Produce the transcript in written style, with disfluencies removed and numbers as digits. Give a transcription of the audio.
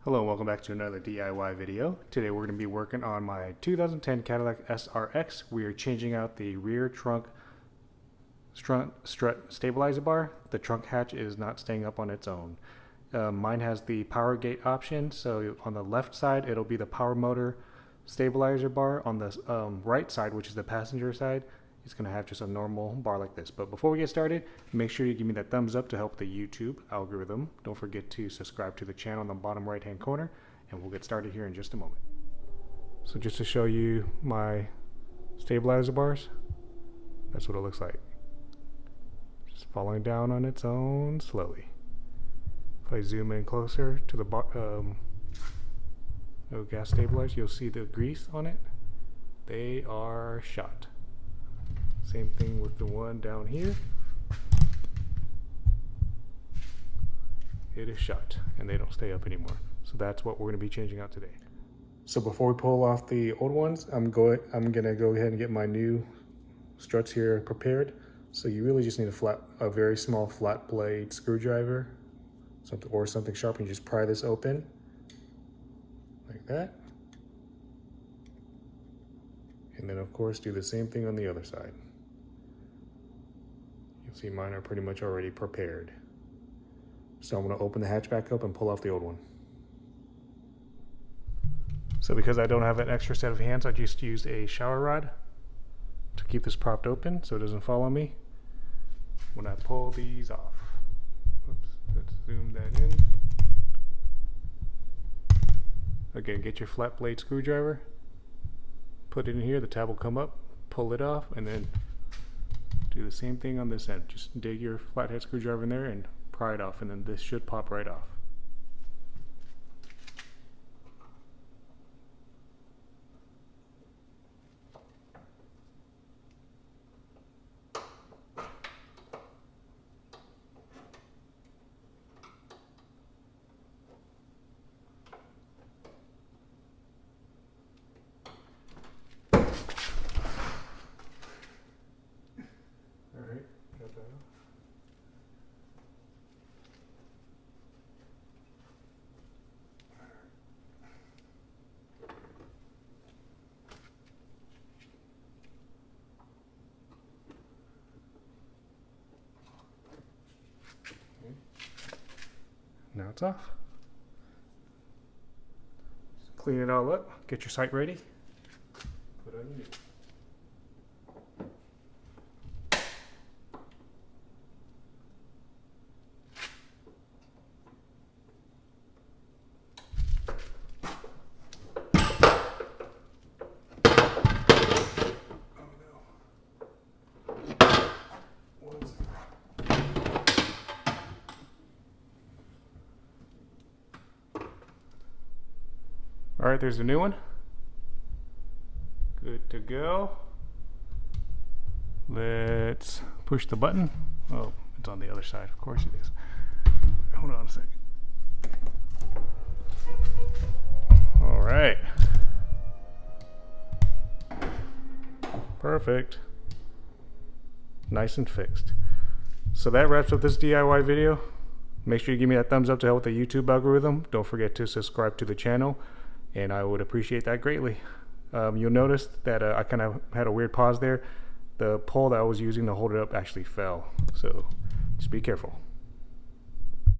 Hello and welcome back to another DIY video. Today we're going to be working on my 2010 Cadillac SRX. We are changing out the rear trunk strut stabilizer bar. The trunk hatch is not staying up on its own. Mine has the power gate option, so on the left side it'll be the power motor stabilizer bar. On the right side, which is the passenger side, it's going to have just a normal bar like this. But before we get started, make sure you give me that thumbs up to help the YouTube algorithm. Don't forget to subscribe to the channel in the bottom right hand corner, and we'll get started here in just a moment. So just to show you my stabilizer bars, that's what it looks like. Just falling down on its own slowly. If I zoom in closer to the gas stabilizer, you'll see the grease on it. They are shot. Same thing with the one down here. It is shut and they don't stay up anymore. So that's what we're going to be changing out today. So before we pull off the old ones, I'm going to go ahead and get my new struts here prepared. So you really just need a very small flat blade screwdriver, something sharp, and you just pry this open like that. And then of course do the same thing on the other side. You'll see mine are pretty much already prepared. So I'm going to open the hatch back up and pull off the old one. So because I don't have an extra set of hands, I just used a shower rod to keep this propped open so it doesn't fall on me when I pull these off. Oops, let's zoom that in. Again, get your flat blade screwdriver, put it in here, the tab will come up, pull it off, and then do the same thing on this end. Just dig your flathead screwdriver in there and pry it off, and then this should pop right off. Now it's off. Clean it all up, get your sight ready, put it underneath. All right, there's a new one. Good to go. Let's push the button. Oh, it's on the other side. Of course it is. Hold on a second. All right. Perfect. Nice and fixed. So that wraps up this DIY video. Make sure you give me that thumbs up to help with the YouTube algorithm. Don't forget to subscribe to the channel, and I would appreciate that greatly. You'll notice that I kind of had a weird pause there. The pole that I was using to hold it up actually fell, so just be careful.